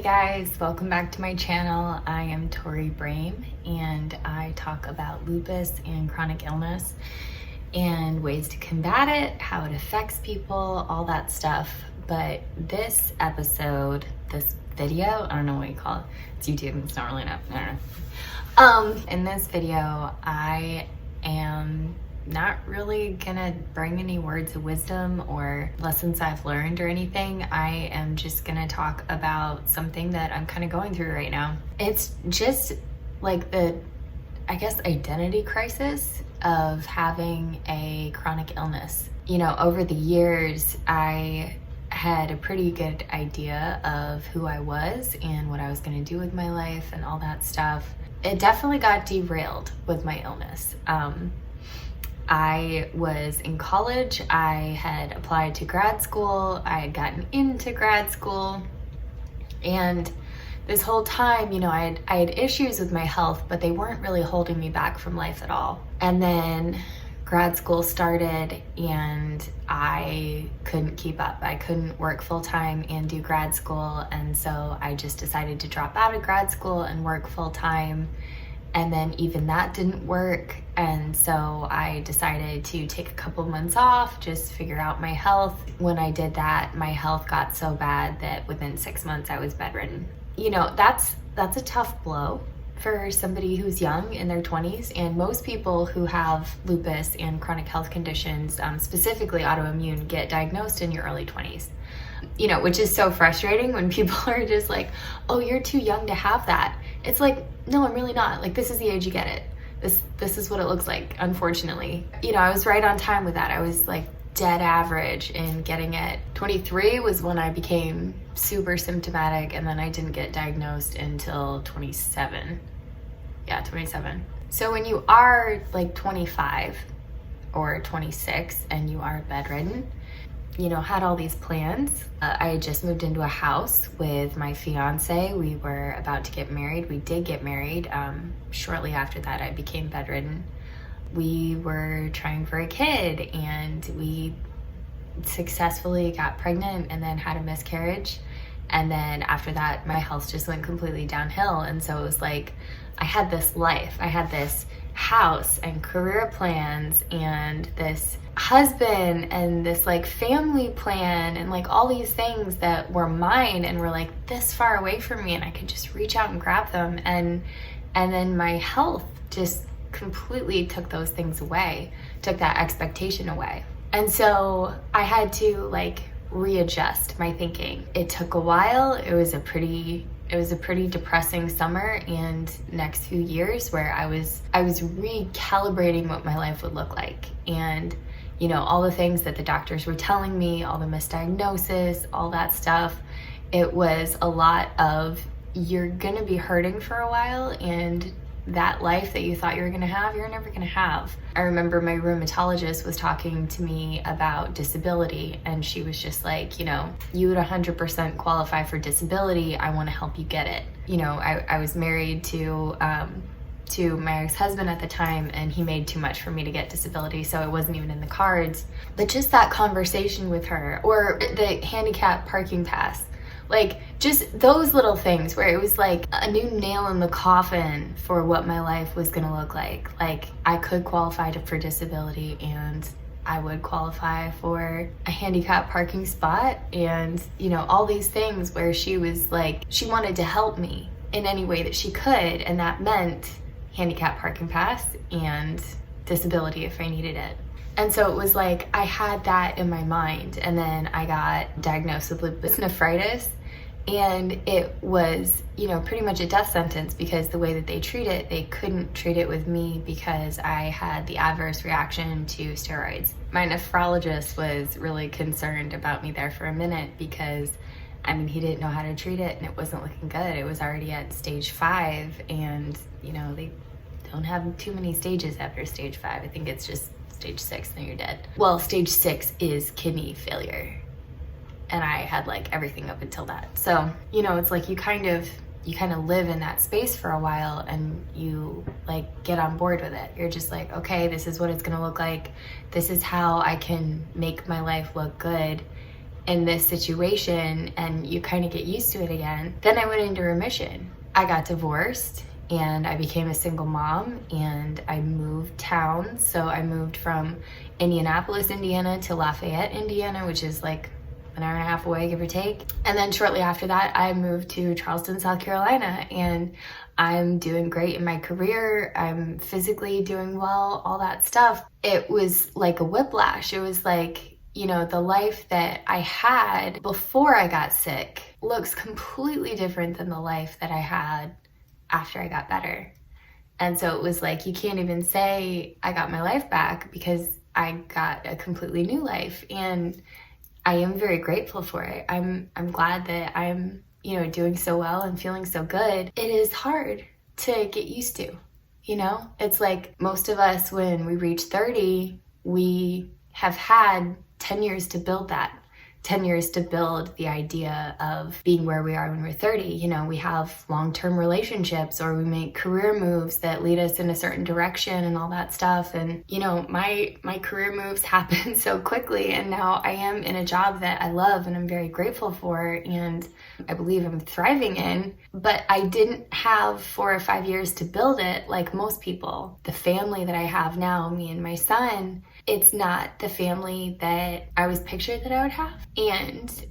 Hey guys, welcome back to my channel. I am Tori Brame and I talk about lupus and chronic illness and ways to combat it, how it affects people, all that stuff. But this episode, this video, I don't know what you call it. It's YouTube, it's not really enough. I don't know. In this video, I am not really gonna bring any words of wisdom or lessons I've learned or anything. I am just gonna talk about something that I'm kind of going through right now. It's just like the, I guess, identity crisis of having a chronic illness. You know, over the years, I had a pretty good idea of who I was and what I was gonna do with my life and all that stuff. It definitely got derailed with my illness. I was in college, I had applied to grad school, I had gotten into grad school, and this whole time, you know, I had issues with my health, but they weren't really holding me back from life at all. And then grad school started and I couldn't keep up. I couldn't work full time and do grad school, and so I just decided to drop out of grad school and work full time. And then even that didn't work. And so I decided to take a couple months off, just figure out my health. When I did that, my health got so bad that within 6 months I was bedridden. You know, that's a tough blow for somebody who's young in their 20s. And most people who have lupus and chronic health conditions, specifically autoimmune, get diagnosed in your early 20s. You know, which is so frustrating when people are just like, oh, you're too young to have that. It's like, no, I'm really not. Like, this is the age you get it. This is what it looks like, unfortunately. You know, I was right on time with that. I was like dead average in getting it. 23 was when I became super symptomatic, and then I didn't get diagnosed until 27. Yeah, 27. So when you are like 25 or 26 and you are bedridden, you know, had all these plans. I had just moved into a house with my fiance. We were about to get married. We did get married. Shortly after that, I became bedridden. We were trying for a kid and we successfully got pregnant and then had a miscarriage. And then after that, my health just went completely downhill. And so it was like, I had this life. I had this house and career plans and this husband and this like family plan and like all these things that were mine and were like this far away from me, and I could just reach out and grab them. And then my health just completely took those things away, took that expectation away. And so I had to like readjust my thinking. It took a while. It was a pretty depressing summer and next few years where I was recalibrating what my life would look like. And you know, all the things that the doctors were telling me, all the misdiagnosis, all that stuff, it was a lot of, you're gonna be hurting for a while, and that life that you thought you were gonna have, you're never gonna have. I remember my rheumatologist was talking to me about disability, and she was just like, you know, you would 100% qualify for disability. I wanna help you get it. You know, I was married to my ex-husband at the time, and he made too much for me to get disability, so it wasn't even in the cards. But just that conversation with her, or the handicap parking pass, like just those little things where it was like a new nail in the coffin for what my life was gonna look like. Like I could qualify for disability and I would qualify for a handicap parking spot, and you know, all these things where she was like, she wanted to help me in any way that she could, and that meant handicap parking pass and disability if I needed it. And so it was like I had that in my mind, and then I got diagnosed with lupus nephritis, and it was, you know, pretty much a death sentence because the way that they treat it, they couldn't treat it with me because I had the adverse reaction to steroids. My nephrologist was really concerned about me there for a minute because I mean, he didn't know how to treat it and it wasn't looking good. It was already at stage 5, and you know, they don't have too many stages after stage 5. I think it's just stage 6 and you're dead. Well, stage 6 is kidney failure, and I had like everything up until that. So, you know, it's like you kind of live in that space for a while and you like get on board with it. You're just like, okay, this is what it's gonna look like. This is how I can make my life look good. in this situation and you kind of get used to it again. Then I went into remission. I got divorced and I became a single mom and I moved towns. So I moved from Indianapolis, Indiana to Lafayette, Indiana, which is like an hour and a half away, give or take. And then shortly after that, I moved to Charleston, South Carolina, and I'm doing great in my career. I'm physically doing well, all that stuff. It was like a whiplash. It was like, you know, the life that I had before I got sick looks completely different than the life that I had after I got better. And so it was like, you can't even say I got my life back because I got a completely new life. And I am very grateful for it. I'm glad that I'm, you know, doing so well and feeling so good. It is hard to get used to, you know? It's like most of us, when we reach 30, we have had 10 years to build that. 10 years to build the idea of being where we are when we're 30. You know, we have long-term relationships or we make career moves that lead us in a certain direction and all that stuff. And, you know, my career moves happen so quickly. And now I am in a job that I love and I'm very grateful for. And I believe I'm thriving in, but I didn't have 4 or 5 years to build it like most people. The family that I have now, me and my son, it's not the family that I was pictured that I would have. And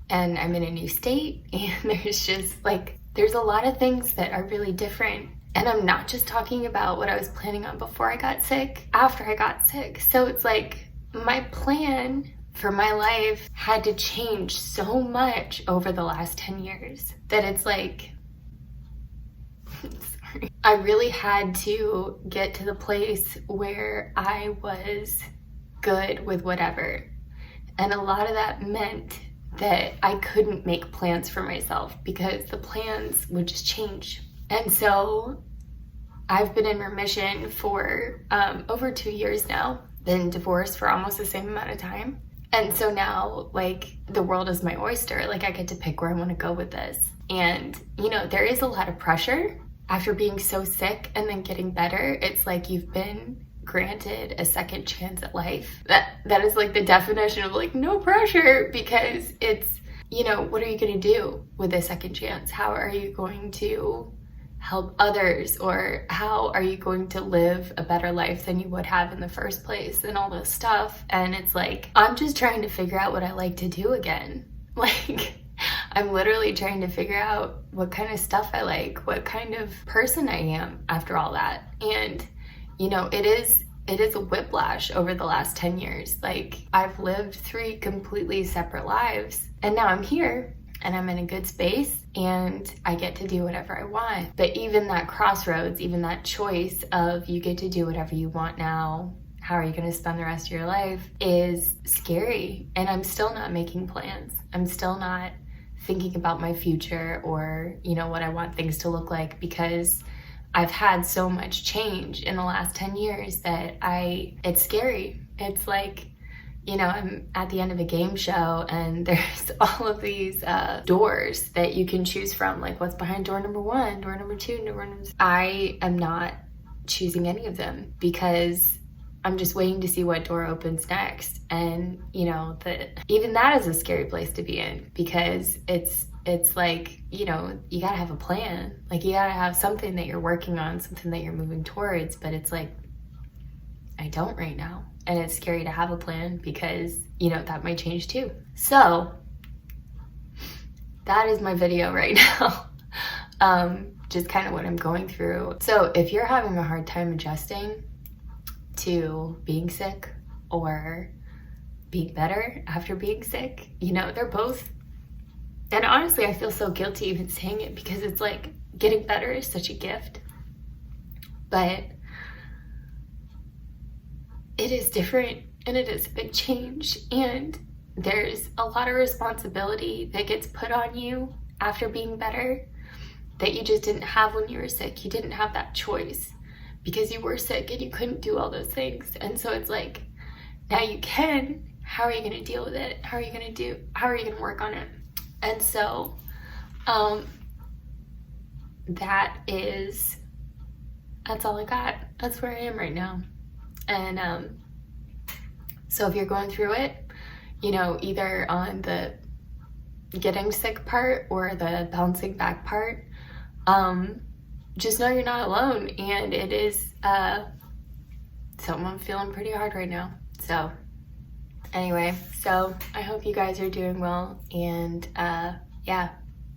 I'm in a new state and there's just like, there's a lot of things that are really different. And I'm not just talking about what I was planning on before I got sick, after I got sick. So it's like my plan for my life had to change so much over the last 10 years that it's like, sorry. I really had to get to the place where I was good with whatever. And a lot of that meant that I couldn't make plans for myself because the plans would just change. And so I've been in remission for over 2 years now, been divorced for almost the same amount of time. And so now, like, the world is my oyster. Like, I get to pick where I want to go with this. And, you know, there is a lot of pressure after being so sick and then getting better. It's like you've been granted a second chance at life. That is like the definition of like no pressure, because it's, you know, what are you going to do with a second chance? How are you going to help others, or how are you going to live a better life than you would have in the first place, and all this stuff. And it's like, I'm just trying to figure out what I like to do again. Like, I'm literally trying to figure out what kind of stuff I like, what kind of person I am after all that. And, you know, it is a whiplash over the last 10 years. Like, I've lived 3 completely separate lives, and now I'm here and I'm in a good space and I get to do whatever I want. But even that crossroads, even that choice of you get to do whatever you want now, how are you going to spend the rest of your life, is scary. And I'm still not making plans. I'm still not thinking about my future or, you know, what I want things to look like, because I've had so much change in the last 10 years that it's scary. It's like, you know, I'm at the end of a game show and there's all of these doors that you can choose from, like what's behind door number 1, door number 2, door number 3. I am not choosing any of them because I'm just waiting to see what door opens next. And, you know, even that is a scary place to be in, because it's like, you know, you gotta have a plan. Like, you gotta have something that you're working on, something that you're moving towards. But it's like, I don't right now. And it's scary to have a plan because, you know, that might change too. So that is my video right now. Just kind of what I'm going through. So if you're having a hard time adjusting to being sick or being better after being sick, you know, they're both. And honestly, I feel so guilty even saying it, because it's like, getting better is such a gift. But it is different and it is a big change, and there's a lot of responsibility that gets put on you after being better that you just didn't have when you were sick. You didn't have that choice because you were sick and you couldn't do all those things. And so it's like, now you can. How are you going to deal with it? How are you going to work on it? And so that's all I got. That's where I am right now. And So if you're going through it, you know, either on the getting sick part or the bouncing back part, just know you're not alone, and it is something I'm feeling pretty hard right now. So anyway, so I hope you guys are doing well, and yeah,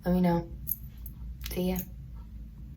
let me know. See ya.